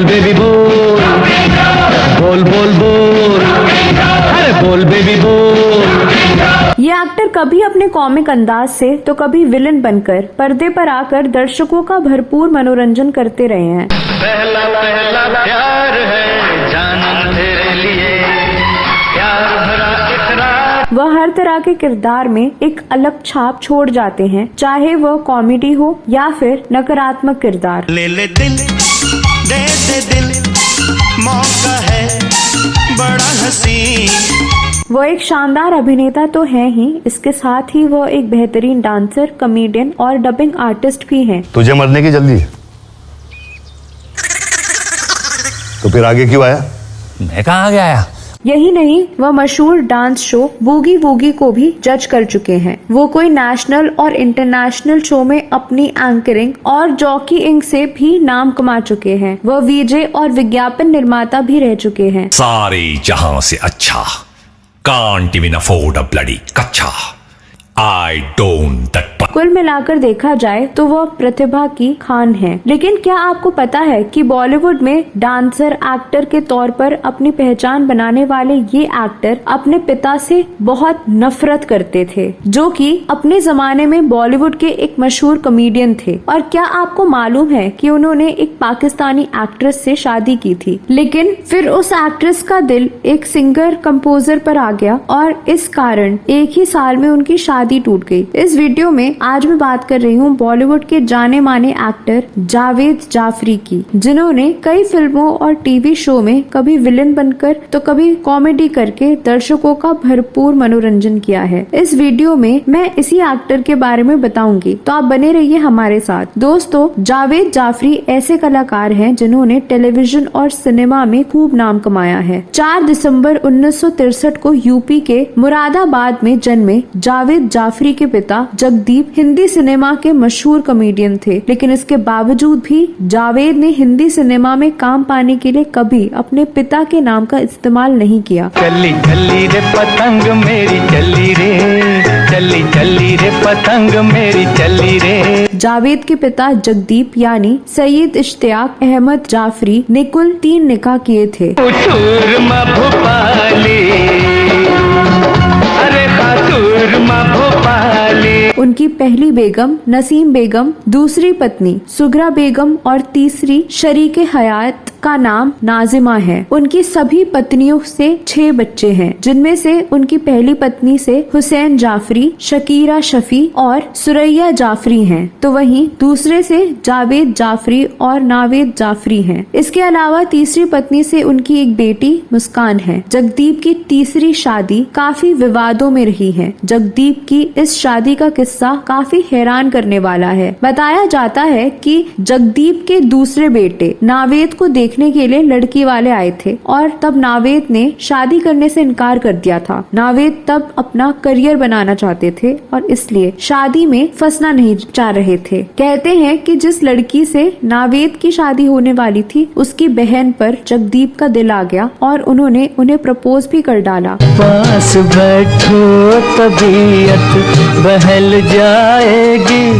बोल बेबी बोल, बोल बोल बोल, अरे बोल बेबी बोल। ये एक्टर कभी अपने कॉमिक अंदाज से तो कभी विलन बनकर पर्दे पर आकर दर्शकों का भरपूर मनोरंजन करते रहे हैं। पहला पहला प्यार है जानम तेरे लिए, प्यार भरा इकरार। वह हर तरह के किरदार में एक अलग छाप छोड़ जाते हैं, चाहे वह कॉमेडी हो या फिर नकारात्मक किरदार। ले ले दिल, दे दे दिल, मौका है बड़ा हसीन। वह एक शानदार अभिनेता तो है ही, इसके साथ ही वह एक बेहतरीन डांसर, कॉमेडियन और डबिंग आर्टिस्ट भी हैं। तुझे मरने की जल्दी है तो फिर आगे क्यों आया? मैं कहाँ आगे आया? यही नहीं, वह मशहूर डांस शो वूगी वूगी को भी जज कर चुके हैं। वो कोई नेशनल और इंटरनेशनल शो में अपनी एंकरिंग और जॉकीइंग से भी नाम कमा चुके हैं। वह वीजे और विज्ञापन निर्माता भी रह चुके हैं। सारे जहां से अच्छा, can't even afford a bloody कच्चा, आई डोंट दैट। कुल मिलाकर देखा जाए तो वह प्रतिभा की खान है। लेकिन क्या आपको पता है कि बॉलीवुड में डांसर, एक्टर के तौर पर अपनी पहचान बनाने वाले ये एक्टर अपने पिता से बहुत नफरत करते थे, जो कि अपने जमाने में बॉलीवुड के एक मशहूर कॉमेडियन थे। और क्या आपको मालूम है कि उन्होंने एक पाकिस्तानी एक्ट्रेस से शादी की थी, लेकिन फिर उस एक्ट्रेस का दिल एक सिंगर कंपोजर पर आ गया और इस कारण एक ही साल में उनकी शादी टूट गई। इस वीडियो में आज मैं बात कर रही हूँ बॉलीवुड के जाने माने एक्टर जावेद जाफरी की, जिन्होंने कई फिल्मों और टीवी शो में कभी विलन बनकर तो कभी कॉमेडी करके दर्शकों का भरपूर मनोरंजन किया है। इस वीडियो में मैं इसी एक्टर के बारे में बताऊंगी, तो आप बने रहिए हमारे साथ। दोस्तों, जावेद जाफरी ऐसे कलाकार हैं जिन्होंने टेलीविजन और सिनेमा में खूब नाम कमाया है। 4 दिसंबर 1963 को यूपी के मुरादाबाद में जन्मे जावेद जाफरी के पिता जगदीप हिंदी सिनेमा के मशहूर कॉमेडियन थे, लेकिन इसके बावजूद भी जावेद ने हिंदी सिनेमा में काम पाने के लिए कभी अपने पिता के नाम का इस्तेमाल नहीं किया। चली चली रे पतंग मेरी चली रे, चली चली रे पतंग मेरी चली रे। जावेद के पिता जगदीप यानी सैयद इश्तियाक अहमद जाफरी ने कुल 3 निकाह किए थे। उनकी पहली बेगम नसीम बेगम, दूसरी पत्नी सुगरा बेगम और तीसरी शरीके हयात का नाम नाजिमा है। उनकी सभी पत्नियों से 6 बच्चे हैं, जिनमें से उनकी पहली पत्नी से हुसैन जाफरी, शकीरा शफी और सुरैया जाफरी हैं, तो वहीं दूसरे से जावेद जाफरी और नावेद जाफरी हैं। इसके अलावा तीसरी पत्नी से उनकी एक बेटी मुस्कान है। जगदीप की तीसरी शादी काफी विवादों में रही है। जगदीप की इस शादी का किस्सा काफी हैरान करने वाला है। बताया जाता है कि जगदीप के दूसरे बेटे नावेद को देखने के लिए लड़की वाले आए थे और तब नावेद ने शादी करने से इनकार कर दिया था। नावेद तब अपना करियर बनाना चाहते थे और इसलिए शादी में फंसना नहीं चाह रहे थे। कहते हैं कि जिस लड़की से नावेद की शादी होने वाली थी, उसकी बहन पर जगदीप का दिल आ गया और उन्होंने उन्हें प्रपोज भी कर डाला। पास बैठो तबीयत बहल जाएगी,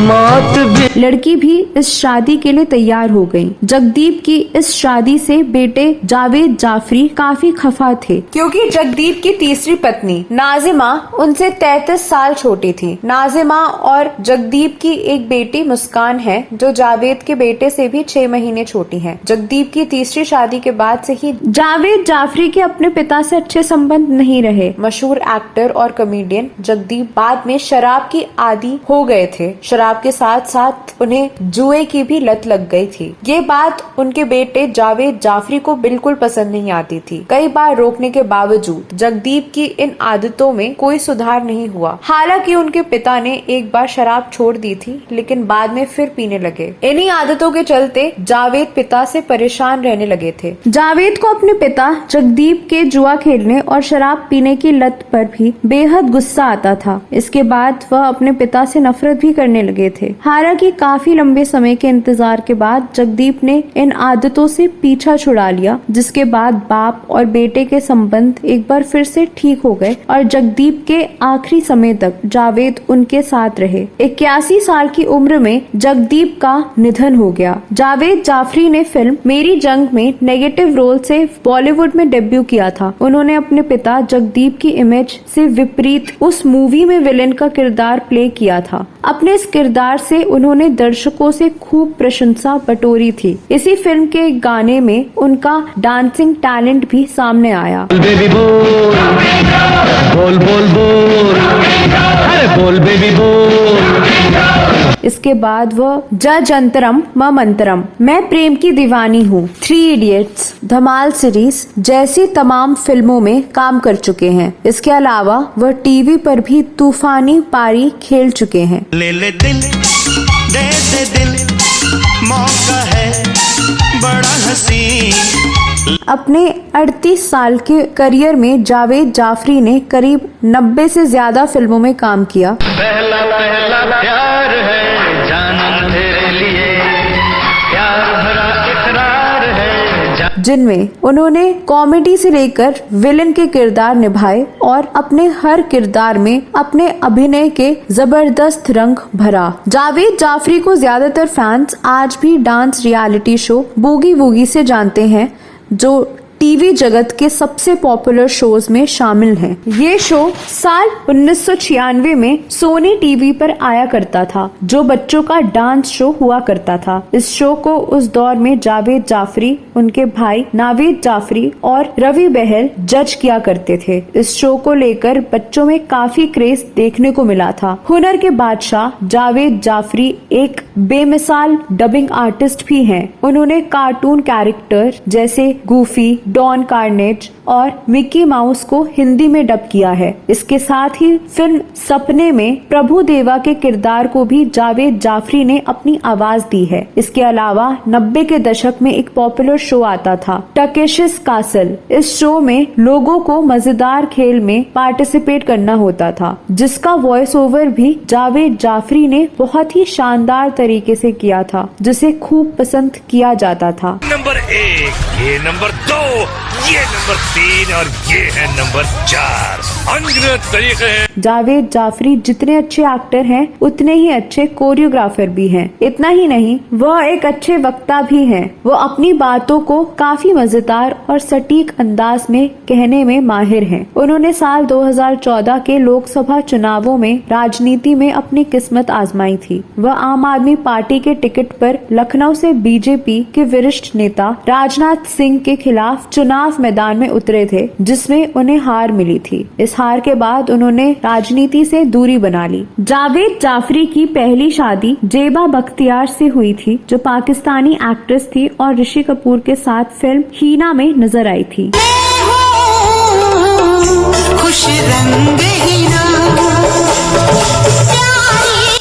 मौत भी। लड़की भी इस शादी के लिए तैयार हो गई। जगदीप की इस शादी से बेटे जावेद जाफरी काफी खफा थे, क्योंकि जगदीप की तीसरी पत्नी नाजिमा उनसे 33 साल छोटी थी। नाजिमा और जगदीप की एक बेटी मुस्कान है, जो जावेद के बेटे से भी 6 महीने छोटी है। जगदीप की तीसरी शादी के बाद से ही जावेद जाफरी के अपने पिता से अच्छे संबंध नहीं रहे। मशहूर एक्टर और कॉमेडियन जगदीप बाद में शराब की आदी हो गए थे। शराब के साथ साथ उन्हें जुए की भी लत लग गई थी। ये बात उनके बेटे जावेद जाफरी को बिल्कुल पसंद नहीं आती थी। कई बार रोकने के बावजूद जगदीप की इन आदतों में कोई सुधार नहीं हुआ। हालांकि उनके पिता ने एक बार शराब छोड़ दी थी, लेकिन बाद में फिर पीने लगे। इन्हीं आदतों के चलते जावेद पिता से परेशान रहने लगे थे। जावेद को अपने पिता जगदीप के जुआ खेलने और शराब पीने की लत पर भी बेहद गुस्सा आता था। इसके बाद वह अपने पिता से नफरत भी करने लगे थे। हालांकि काफी लंबे समय के इंतजार के बाद जगदीप ने इन आदतों हाथों से पीछा छुड़ा लिया, जिसके बाद बाप और बेटे के संबंध एक बार फिर से ठीक हो गए और जगदीप के आखिरी समय तक जावेद उनके साथ रहे। 81 साल की उम्र में जगदीप का निधन हो गया। जावेद जाफरी ने फिल्म मेरी जंग में नेगेटिव रोल से बॉलीवुड में डेब्यू किया था। उन्होंने अपने पिता जगदीप की इमेज से विपरीत उस मूवी में विलेन का किरदार प्ले किया था। अपने इस किरदार से उन्होंने दर्शकों से खूब प्रशंसा बटोरी थी। इसी फिल्म के गाने में उनका डांसिंग टैलेंट भी सामने आया। बेबी बोल बोल बोल बोल, अरे बोल बेबी बोल। इसके बाद वह जज अंतरम मम अंतरम, मैं प्रेम की दीवानी हूँ, 3 इडियट्स, धमाल सीरीज जैसी तमाम फिल्मों में काम कर चुके हैं। इसके अलावा वह टीवी पर भी तूफानी पारी खेल चुके हैं। ले ले दिल दे दे दिल, मौका है बड़ा हसीन। अपने 38 साल के करियर में जावेद जाफरी ने करीब 90 से ज्यादा फिल्मों में काम किया। पहला पहला प्यार है जानम तेरे लिए, प्यार भरा इकरार है जिनमें उन्होंने कॉमेडी से लेकर विलेन के किरदार निभाए और अपने हर किरदार में अपने अभिनय के जबरदस्त रंग भरा। जावेद जाफरी को ज्यादातर फैंस आज भी dance reality show boogie woogie से जानते हैं, जो टीवी जगत के सबसे पॉपुलर शोज में शामिल है। ये शो साल 1996 में सोनी टीवी पर आया करता था, जो बच्चों का डांस शो हुआ करता था। इस शो को उस दौर में जावेद जाफरी, उनके भाई नावेद जाफरी और रवि बहल जज किया करते थे। इस शो को लेकर बच्चों में काफी क्रेज देखने को मिला था। हुनर के बादशाह जावेद जाफरी एक बेमिसाल डबिंग आर्टिस्ट भी हैं। उन्होंने कार्टून कैरेक्टर जैसे गूफी, डॉन कार्नेज और मिकी माउस को हिंदी में डब किया है। इसके साथ ही फिल्म सपने में प्रभु देवा के किरदार को भी जावेद जाफरी ने अपनी आवाज दी है। इसके अलावा 90 के दशक में एक पॉपुलर शो आता था टकेशिस कासल। इस शो में लोगों को मजेदार खेल में पार्टिसिपेट करना होता था, जिसका वॉइस ओवर भी जावेद जाफरी ने बहुत ही शानदार तरीके से किया था, जिसे खूब पसंद किया जाता था। नंबर 1, ये नंबर 2, ये नंबर 3 और ये है नंबर 4। अनगिनत तरीके हैं। जावेद जाफरी जितने अच्छे एक्टर हैं, उतने ही अच्छे कोरियोग्राफर भी हैं। इतना ही नहीं, वह एक अच्छे वक्ता भी हैं। वह अपनी बातों को काफी मजेदार और सटीक अंदाज में कहने में माहिर हैं। उन्होंने साल 2014 के लोकसभा चुनावों में राजनीति में अपनी किस्मत आजमाई थी। वह आम आदमी पार्टी के टिकट पर लखनऊ से बीजेपी के वरिष्ठ नेता राजनाथ सिंह के खिलाफ चुनाव मैदान में उतरे थे, जिसमें उन्हें हार मिली थी। इस हार के बाद उन्होंने राजनीति से दूरी बना ली। जावेद जाफरी की पहली शादी जेबा बख्तियार से हुई थी, जो पाकिस्तानी एक्ट्रेस थी और ऋषि कपूर के साथ फिल्म हीना में नजर आई थी। खुश रंग हीना।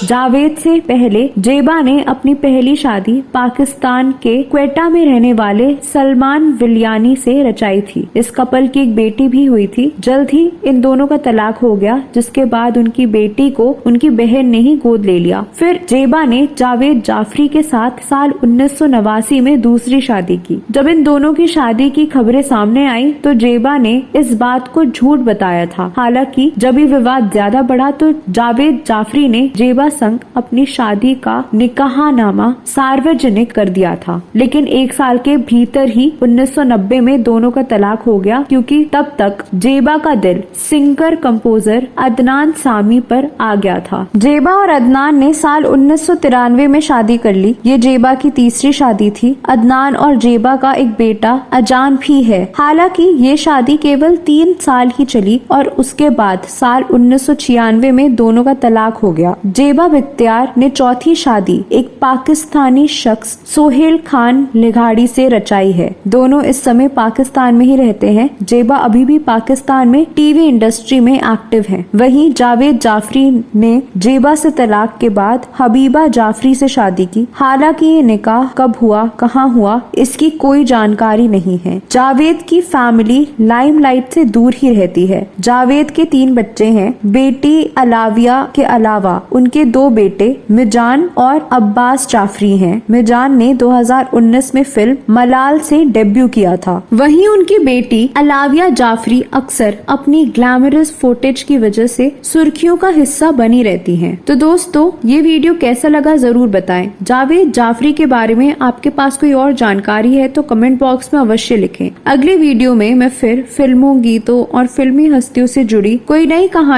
जावेद से पहले जेबा ने अपनी पहली शादी पाकिस्तान के क्वेटा में रहने वाले सलमान विलियानी से रचाई थी। इस कपल की एक बेटी भी हुई थी। जल्द ही इन दोनों का तलाक हो गया, जिसके बाद उनकी बेटी को उनकी बहन ने ही गोद ले लिया। फिर जेबा ने जावेद जाफरी के साथ साल 1989 में दूसरी शादी की। जब इन दोनों की शादी की खबरें सामने आई तो जेबा ने इस बात को झूठ बताया था। हालांकि जब ये विवाद ज्यादा बढ़ा तो जावेद जाफरी ने जेबा संग अपनी शादी का निकाहनामा सार्वजनिक कर दिया था, लेकिन 1 साल के भीतर ही 1990 में दोनों का तलाक हो गया, क्योंकि तब तक जेबा का दिल सिंगर कंपोजर अदनान सामी पर आ गया था। जेबा और अदनान ने साल 1993 में शादी कर ली। ये जेबा की तीसरी शादी थी। अदनान और जेबा का एक बेटा अजान भी है। हालांकि ये शादी केवल 3 साल ही चली और उसके बाद साल 1996 में दोनों का तलाक हो गया। जेबा बख्तियार ने चौथी शादी एक पाकिस्तानी शख्स सोहेल खान लिघाड़ी से रचाई है। दोनों इस समय पाकिस्तान में ही रहते हैं। जेबा अभी भी पाकिस्तान में टीवी इंडस्ट्री में एक्टिव है। वहीं जावेद जाफरी ने जेबा से तलाक के बाद हबीबा जाफरी से शादी की। हालांकि ये निकाह कब हुआ, कहाँ हुआ, इसकी कोई जानकारी नहीं है। जावेद की फैमिली लाइमलाइट से दूर ही रहती है। जावेद के 3 बच्चे हैं। बेटी अलाविया के अलावा उनके दो बेटे मिजान और अब्बास जाफरी हैं। मिजान ने 2019 में फिल्म मलाल से डेब्यू किया था। वहीं उनकी बेटी अलाविया जाफरी अक्सर अपनी ग्लैमरस फुटेज की वजह से सुर्खियों का हिस्सा बनी रहती हैं। तो दोस्तों, ये वीडियो कैसा लगा जरूर बताएं। जावेद जाफरी के बारे में आपके पास कोई और जानकारी है तो कमेंट बॉक्स में अवश्य लिखें। अगले वीडियो में मैं फिर फिल्मों, गीतों और फिल्मी हस्तियों से जुड़ी कोई नई कहानी